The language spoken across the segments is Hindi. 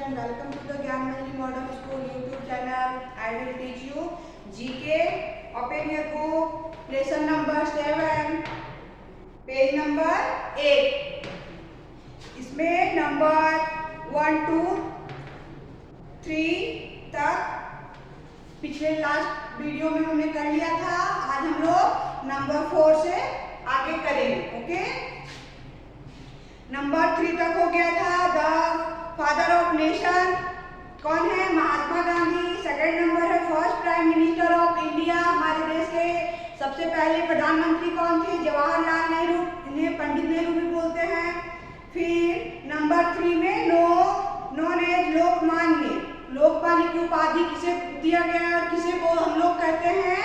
and welcome to the Gyanmanjali Model School YouTube channel. I will teach you GK. Open your book. Lesson number 7, page number 8. इसमें नंबर 1, 2, 3 तक पिछले लास्ट वीडियो में हमने कर लिया था. आज हम लोग नंबर 4 से आगे करेंगे. ओके, नंबर 3 तक हो गया था. द फादर ऑफ नेशन कौन है? महात्मा गांधी. सेकंड नंबर है first prime minister of India. हमारे देश के सबसे पहले प्रधानमंत्री कौन थे? जवाहरलाल नेहरू. इन्हें पंडित नेहरू भी बोलते हैं. फिर नंबर 3 में नॉन एज लोकमान्य. लोकमान्य की उपाधि किसे दिया गया और किसे वो हम लोग कहते हैं?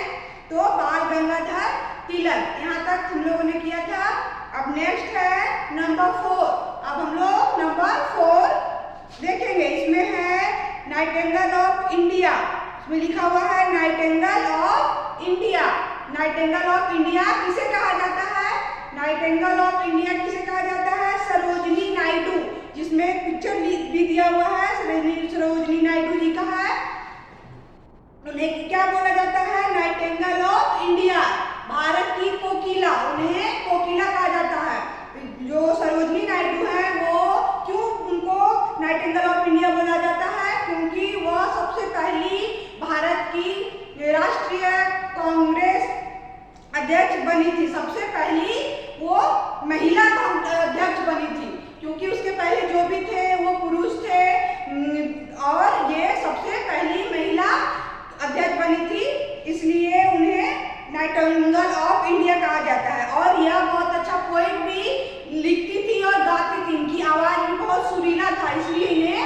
तो बाल गंगाधर तिलक. यहाँ तक हम लोगों ने किया था. अब नेक्स्ट है नंबर 4. अब हम लोग नंबर 4 देखेंगे. इसमें है नाइटिंगेल ऑफ इंडिया. इसमें लिखा हुआ है Nightingale of India. Nightingale of India किसे कहा जाता है? नाइटिंगेल ऑफ इंडिया किसे कहा जाता है? सरोजिनी नायडू. जिसमें पिक्चर भी दिया हुआ है सरोजिनी नायडू जी का है. उन्हें क्या बोला जाता है? नाइटिंगेल ऑफ इंडिया, भारत की कोकिला. उन्हें कोकिला कहा जाता है. जो सरोजिनी नायडू है वो क्यों उनको नाइटिंगेल ऑफ इंडिया बोला जाता है? क्योंकि वह सबसे पहली भारत की राष्ट्रीय कांग्रेस अध्यक्ष बनी थी. सबसे पहली वो महिला अध्यक्ष बनी थी, क्योंकि उसके पहले जो भी थे वो पुरुष थे और ये सबसे पहली महिला अध्यक्ष बनी थी. इसलिए उन्हें नाइटिंगेल ऑफ इंडिया कहा जाता है. और यह बहुत अच्छा पोएट भी लिखती थी और गाती थी. इनकी आवाज भी बहुत सुरीला था, इसलिए इन्हें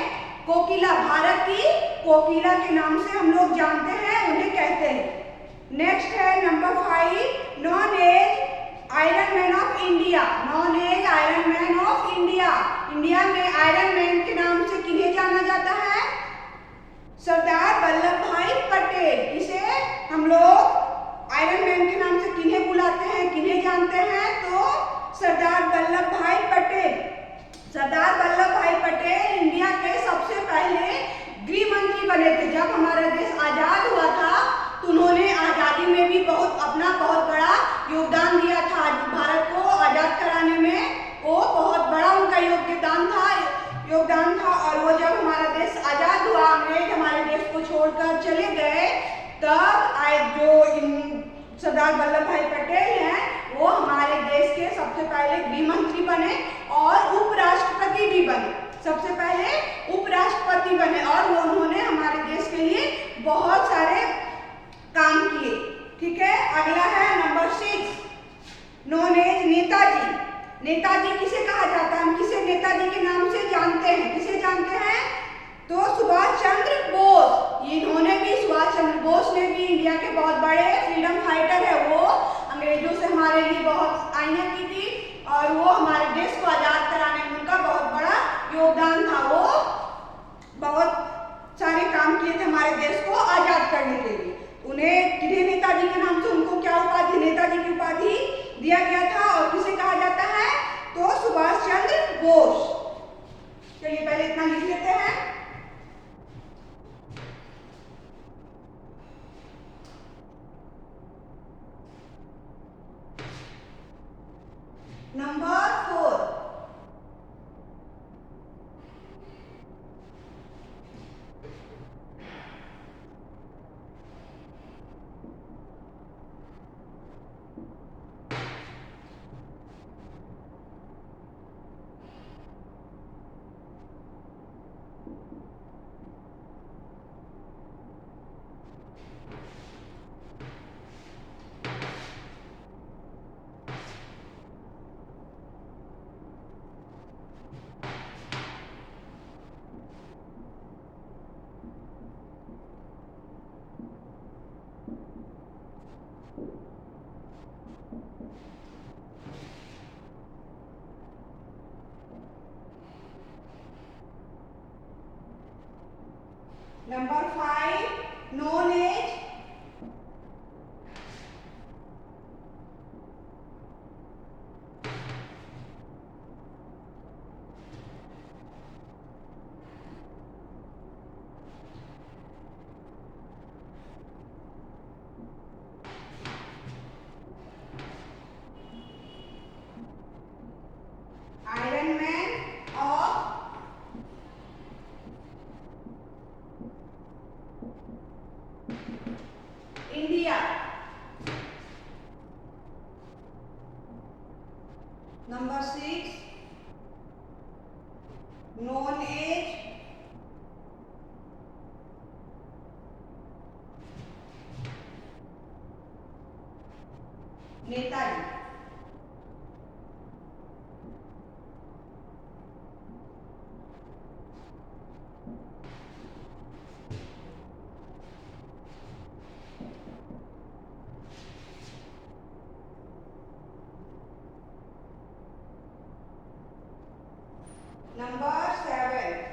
कोकिला, भारत की कोकिला के नाम से हम लोग जानते हैं, उन्हें कहते हैं. नेक्स्ट है number 5, known as iron man of India. Known as iron man of India. India में आयरन मैन के नाम से किन्हें जाना जाता है? सरदार वल्लभ भाई पटेल. किसे हम लोग आयरन मैन के नाम से किन्हें बुलाते हैं, किन्हें जानते हैं? तो सरदार वल्लभ भाई पटेल. सरदार वल्लभ भाई पटेल इंडिया के सबसे पहले गृह मंत्री बने थे. जब हमारा देश आजाद हुआ था तो उन्होंने आजादी में भी अपना बहुत बड़ा योगदान दिया था. भारत को आजाद कराने में वो बहुत बड़ा उनका योगदान था. और वो जब हमारा देश आजाद हुआ, अंग्रेज हमारे देश को छोड़कर चले गए, तब सरदार वल्लभ भाई पटेल हैं वो हमारे देश के सबसे पहले गृह मंत्री बने और उपराष्ट्रपति भी बने. सबसे पहले उपराष्ट्रपति बने और वो उन्होंने हमारे देश के लिए बहुत सारे काम किए. ठीक है, अगला है number 6, known as Netaji. Netaji किसे कहा जाता है? हम किसे नेताजी के नाम से जानते हैं? किसे जानते हैं? तो सुभाष चंद्र बोस. इन्होंने भी, सुभाष चंद्र बोस ने भी इंडिया के बहुत बड़े फ्रीडम फाइटर है. वो अंग्रेजों से हमारे लिए बहुत आइयां की थी और वो हमारे देश को आजाद कराने में उनका बहुत बड़ा योगदान था. वो बहुत सारे काम किए थे हमारे देश को आजाद करने के लिए. उन्हें किन्हें नेताजी के नाम से, उनको क्या उपाधि, नेताजी की उपाधि दिया गया था. और किसे कहा जाता है? तो सुभाष चंद्र बोस. चलिए पहले इतना लिख लेते हैं. नंबर 4, नंबर 5, नॉन एज known as Netaji. Number 7,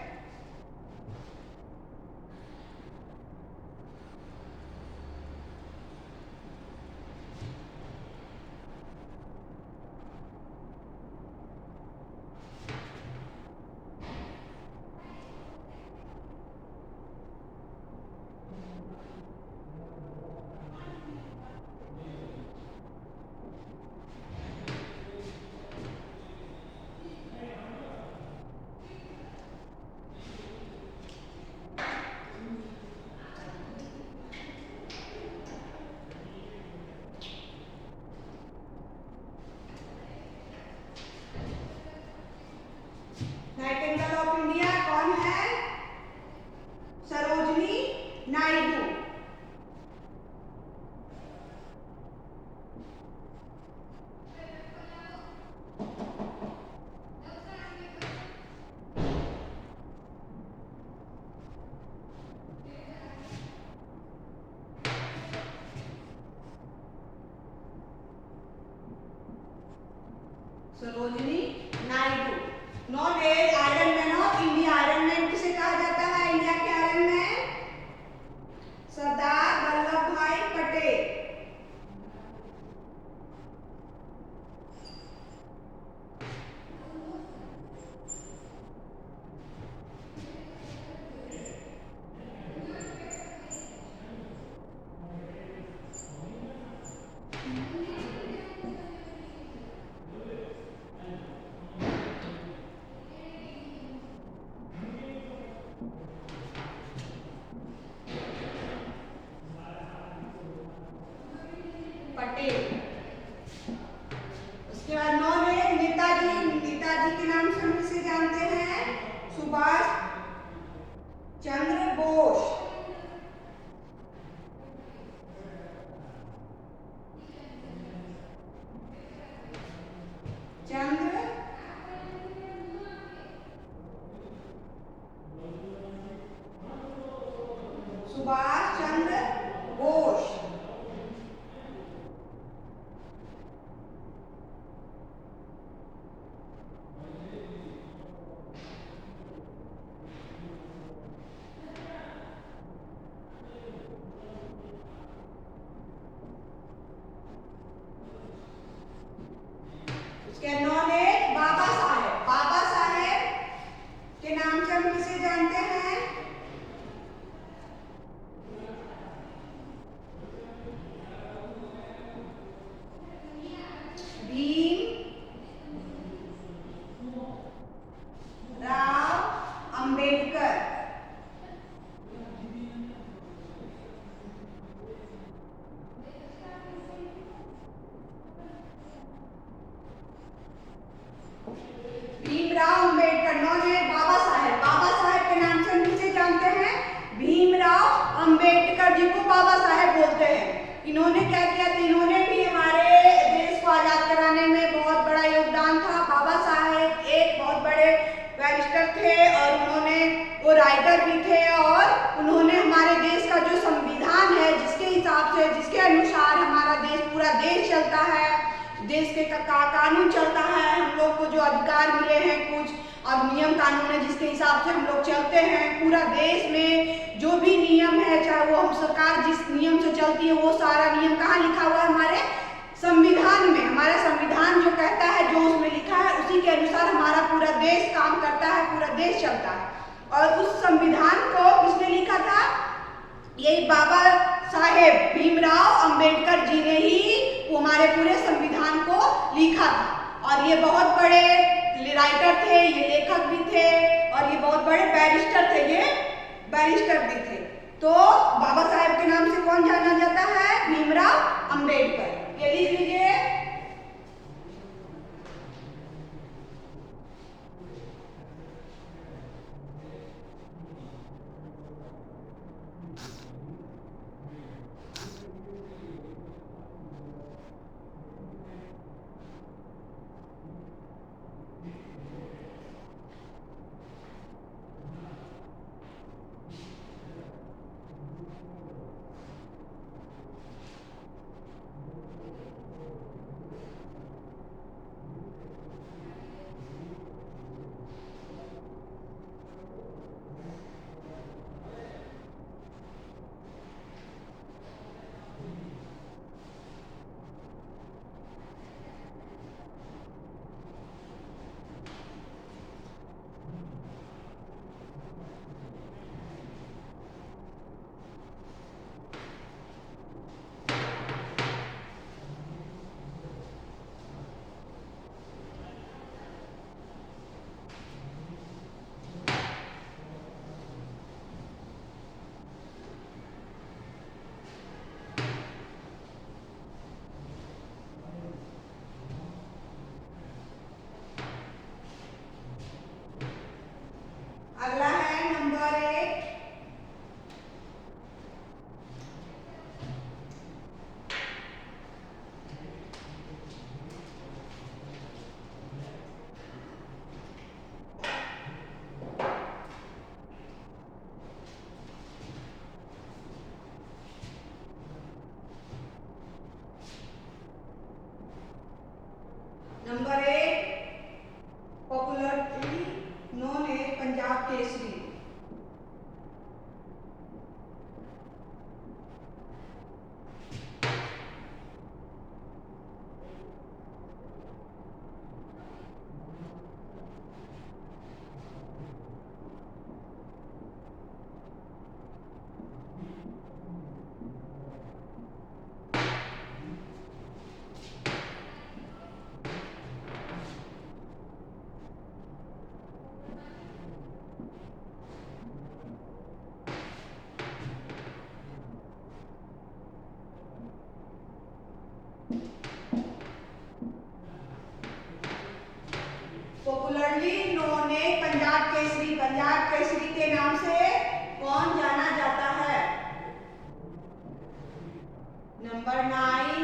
nightingale of India कौन है? Sarojini Naidu. Sarojini Naidu known as iron man of India. Iron man किसे कहा जाता है? इंडिया के आयरन मैन सरदार वल्लभ भाई पटेल। पटेल। उसके बाद नॉन है नेताजी। नेताजी के नाम से हम किसे जानते हैं? सुभाष चंद्र बोस। चंद्र सुभाष चंद्र बोस। नॉन है बाबा साहेब। बाबा साहेब के नाम से हम किसे जानते हैं? भीम राव अंबेडकर। भीमराव अंबेडकर नॉन है बाबा साहेब। बाबा साहेब के नाम से हम किसे जानते हैं? भीमराव अंबेडकर जी को बाबा साहेब बोलते हैं। इन्होंने क्या किया था? इन्होंने भी हमारे देश को आजाद कराने में बहुत बड़ा योगदान था। बाबा साहेब एक बहुत बड़े बैरिस्टर थे और उन्होंने वो राइटर भी थे और उन्होंने हमारे देश का जो संविधान है जिसके हिसाब से जिसके अनुसार हमारा देश पूरा देश चलता है, देश के कानून चलता है, हम लोग को जो अधिकार मिले हैं कुछ अब नियम कानून है जिसके हिसाब से हम लोग चलते हैं। पूरा देश में जो भी नियम है चाहे वो हम सरकार जिस नियम से चलती है वो सारा नियम कहाँ लिखा हुआ है? हमारे संविधान में। हमारा संविधान जो कहता है जो उसमें लिखा है उसी के अनुसार हमारा पूरा देश काम करता है, पूरा देश चलता है। और उस संविधान को किसने लिखा था? यही बाबा साहेब भीमराव अंबेडकर जी ने ही हमारे पूरे संविधान को लिखा था। और ये बहुत बड़े राइटर थे, ये लेखक भी थे और ये बहुत बड़े बैरिस्टर थे, ये बैरिस्टर भी थे। तो बाबा साहेब के नाम से कौन जाना जाता है? भीमराव अंबेडकर। ये लिख लीजिए। अगला है number 8। Number 8 popularly known as Punjab Kesari. Popularly known as Punjab Kesari. Punjab Kesari के नाम से कौन जाना जाता है? Number 9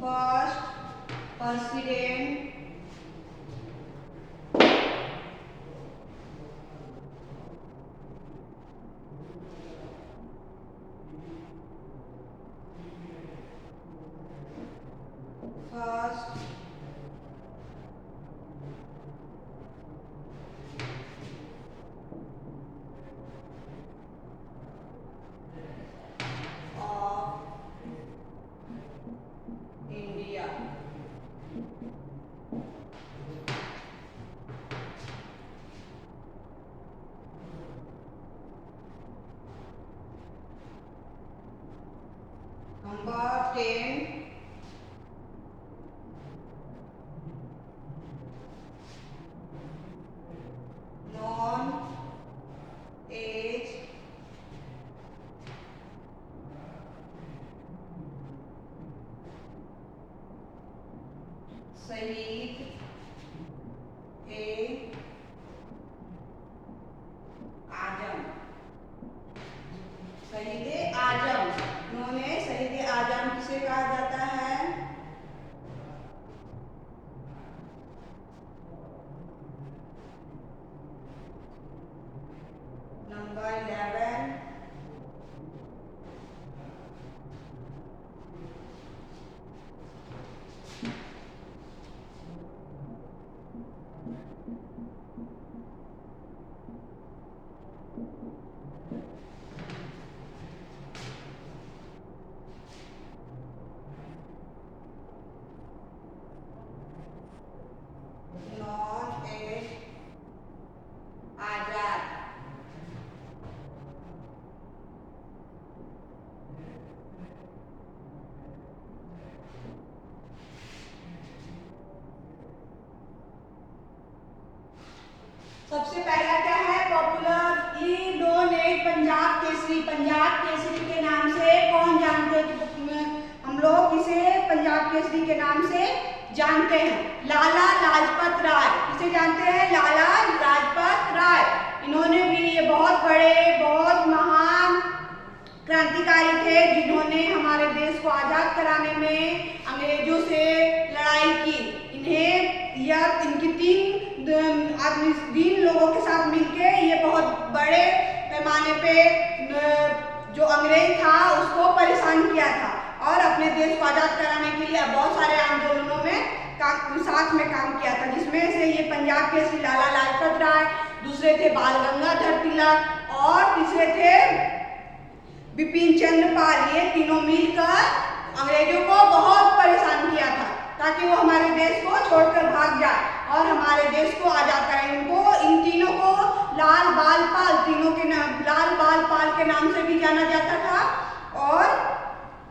first president India. Number 10 known as Shaheed e आजम। शहीद ए आजम नोन एज शहीद ए आजम किसे कहा जाता है? Number 11 known as Azad. सबसे पहला क्या है? Popularly known as Punjab Kesari. Punjab Kesari के नाम से कौन जानते हैं? हम लोग इसे पंजाब केसरी के नाम से जानते हैं। लाला लाजपत राय। किसे जानते हैं? लाला लाजपत राय। इन्होंने भी ये बहुत बड़े बहुत महान क्रांतिकारी थे जिन्होंने हमारे देश को आजाद कराने में अंग्रेजों से लड़ाई की। इनकी तीन लोगों के साथ मिलके ये बहुत बड़े पैमाने पे जो अंग्रेज था उसको परेशान किया था और अपने देश को आजाद कराने के लिए बहुत सारे आंदोलनों में साथ में काम किया था, जिसमें से ये पंजाब के श्री लाला लाजपत राय, दूसरे थे बाल गंगाधर तिलक और तीसरे थे बिपिन चंद्र पाल। ये तीनों मिलकर अंग्रेजों को बहुत परेशान किया था ताकि वो हमारे देश को छोड़कर भाग जाए और हमारे देश को आजाद कराएं। इन तीनों को लाल बाल पाल लाल बाल पाल के नाम से भी जाना जाता था और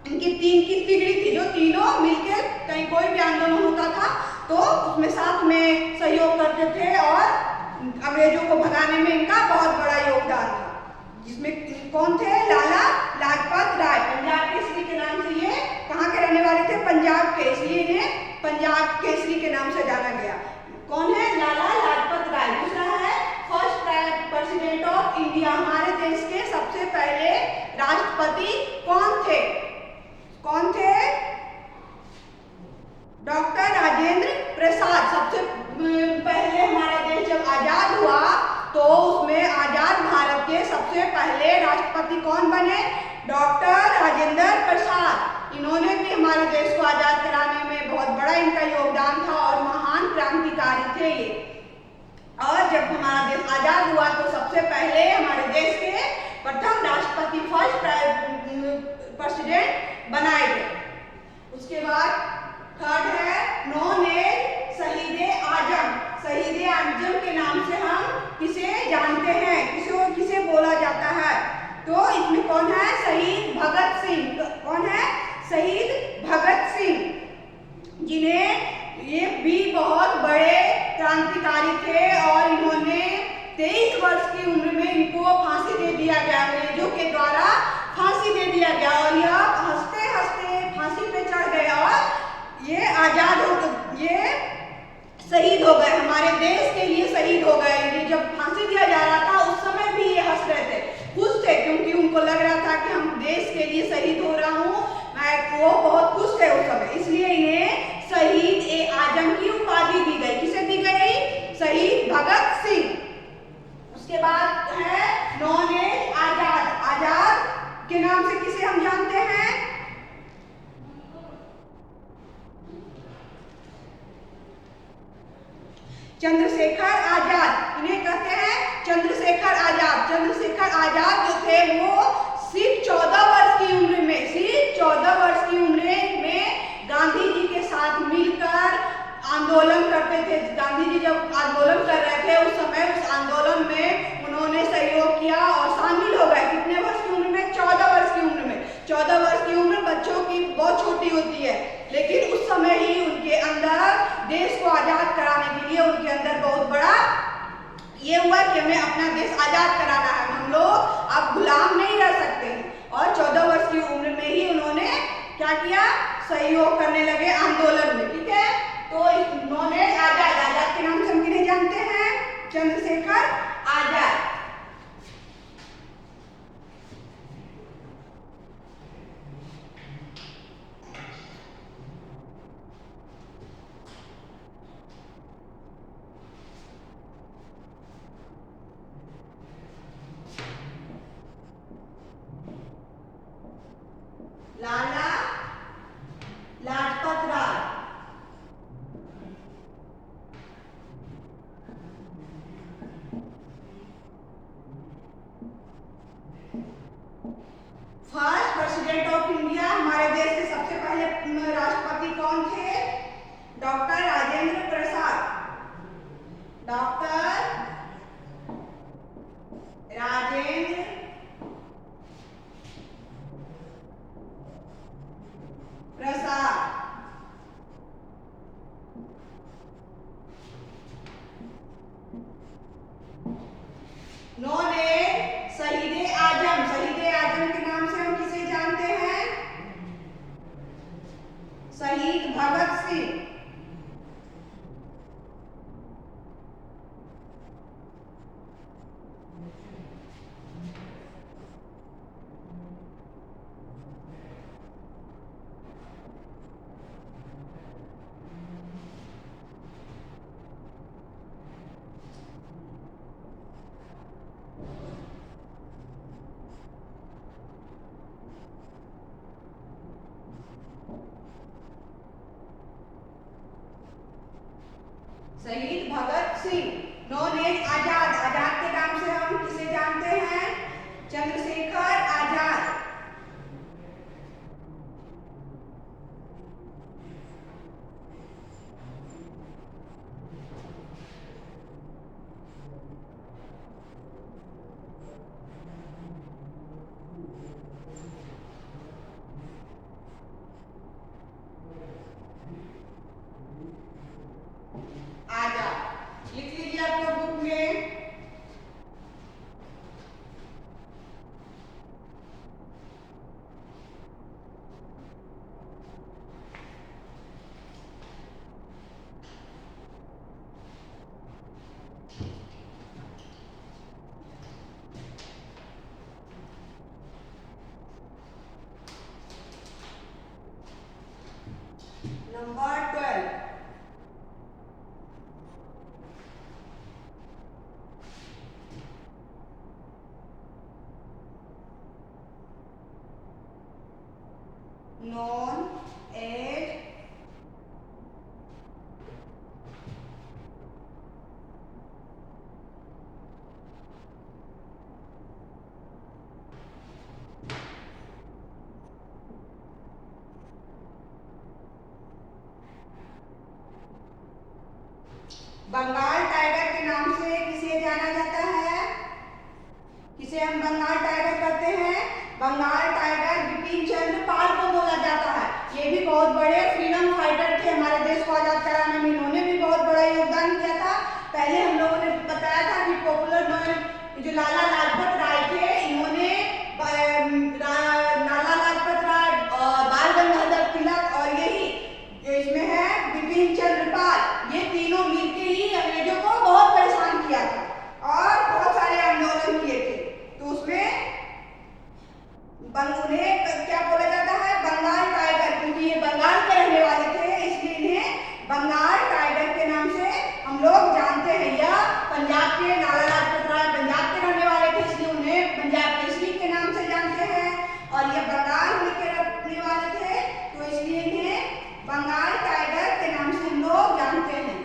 इनकी तीन की तिगड़ी थी जो तीनों मिलकर कहीं कोई भी आंदोलन होता था तो उसमें साथ में सहयोग करते थे और अंग्रेजों को भगाने में इनका बहुत बड़ा योगदान था। जिसमें कौन थे? लाला लाजपत राय। पंजाब केसरी के नाम से ये पंजाब केसरी के नाम से जाना गया। कौन है? लाला लाजपत राय। दूसरा है फर्स्ट प्रेसिडेंट ऑफ इंडिया, हमारे देश के सबसे पहले राष्ट्रपति कौन थे? कौन थे? डॉक्टर राजेंद्र प्रसाद। सबसे पहले हमारा देश जब आजाद हुआ तो उसमें आजाद भारत के सबसे पहले राष्ट्रपति कौन बने? डॉक्टर राजेंद्र प्रसाद। इन्होंने भी हमारे देश को आजाद कराने में बहुत बड़ा इनका योगदान था और महान क्रांतिकारी थे ये। और जब हमारा देश आजाद हुआ तो सबसे पहले हमारे देश के प्रथम राष्ट्रपति फर्स्ट प्रेसिडेंट बनाए गए। उसके बाद थर्ड है नॉन-एज शहीद आजम। शहीद आजम के नाम से हम किसे जानते हैं? किसे बोला जाता है? तो इसमें कौन है? शहीद भगत सिंह। कौन है? शहीद भगत सिंह, जिन्हें ये भी बहुत बड़े क्रांतिकारी थे और इन्होंने 23 वर्ष की उम्र में इनको फांसी दे दिया गया, अंग्रेजों के द्वारा फांसी दे दिया गया और यह हंसते हंसते फांसी पे चढ़ गए और ये आजाद हो, ये शहीद हो गए, हमारे देश के लिए शहीद हो गए। ये जब फांसी दिया जा रहा था उस समय भी ये हंस रहे थे, खुश थे, क्योंकि उनको लग रहा था कि हम देश के लिए शहीद हो रहा हूँ, वो बहुत खुश थे उस समय, इसलिए इन्हें शहीद ए आजम की उपाधि दी गई। किसे दी गई? शहीद भगत सिंह। उसके बाद है नॉन-एज आजाद। आजाद के नाम से किसे हम जानते हैं? चंद्रशेखर आजाद। इन्हें कहते हैं चंद्रशेखर आजाद। चंद्रशेखर आजाद जो थे वो सिर्फ 14 वर्ष की उम्र में, सिर्फ 14 वर्ष की उम्र में गांधी जी के साथ मिलकर आंदोलन करते थे। गांधी जी जब आंदोलन कर रहे थे उस समय उस आंदोलन में उन्होंने सहयोग किया और शामिल हो गए। कितने वर्ष की उम्र में? 14 वर्ष की उम्र में। 14 वर्ष की उम्र बच्चों की बहुत छोटी होती है, लेकिन उस समय ही उनके अंदर देश को आजाद कराने के लिए उनके अंदर बहुत बड़ा ये हुआ कि हमें अपना देश आजाद कराना है, हम लोग अब गुलाम नहीं रह सकते हैं। और 14 वर्ष की उम्र में ही उन्होंने क्या किया? सहयोग करने लगे आंदोलन में। ठीक है, तो नॉन-एज आजाद। आजाद के नाम से हम किन्हें जानते हैं? Chandrashekhar Azad. Lala Lajpat Rai. First president of India, हमारे देश के सबसे पहले राष्ट्रपति कौन थे? Doctor Rajendra Prasad. Doctor Rajendra Prasad. Non-as शहीद आजम। शहीद आजम के नाम से हम किसे जानते हैं? शहीद भगत सिंह। शहीद भगत सिंह। नॉन-एज आजाद। आजाद के नाम से हम किसे जानते हैं? चंद्रशेखर आजाद। लिख लीजिए आप लोग बुक में। Number 12 known as Bengal tiger के नाम से किसे जाना जाता है? किसे हम बंगाल टाइगर कहते हैं? बंगाल टाइगर बिपिन चंद्र पाल को बोला जाता है। ये भी बहुत बड़े फ्रीडम फाइटर थे, हमारे देश को आजाद कराने में इन्होंने भी बहुत बड़ा योगदान किया था। पहले हम लोगों ने बताया था कि पॉपुलर जो लाला लाजपत राय थे, इन्होंने लाला लाजपत राय, बाल गंगाधर तिलक और यही जो इसमें है बिपिन चंद्र पाल, ये तीनों मिलकर ही अंग्रेजों को बहुत परेशान किया था और बहुत सारे आंदोलन किए थे। तो उसमें उन्हें क्या बोला जाता है? बंगाल टाइगर, क्योंकि ये बंगाल के रहने वाले थे, इसलिए इन्हें बंगाल टाइगर के नाम से हम लोग जानते हैं। या पंजाब के लाला लाजपत राय पंजाब के रहने वाले थे, इसलिए उन्हें पंजाब केसरी के नाम से जानते हैं। और ये बंगाल के रहने वाले थे, तो इसलिए इन्हें बंगाल टाइगर के नाम से हम लोग जानते हैं।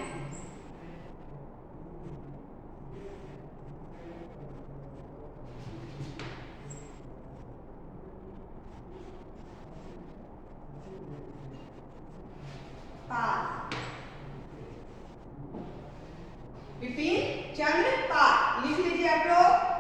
बिपिन चंद्र पाल लिख लीजिए आप लोग।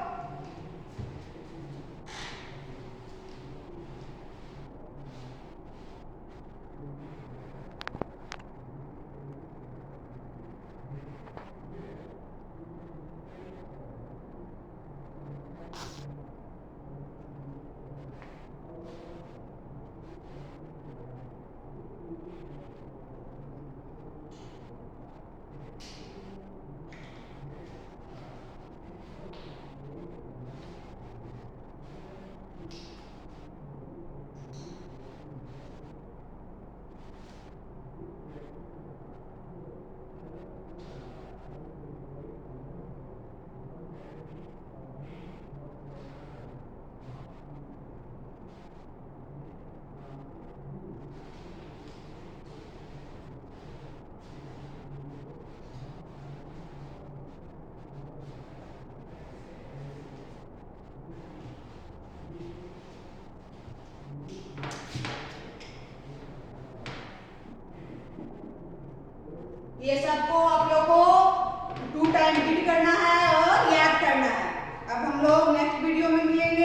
ये सबको आप लोगों को 2 टाइम रीड करना है और याद करना है। अब हम लोग नेक्स्ट वीडियो में मिलेंगे।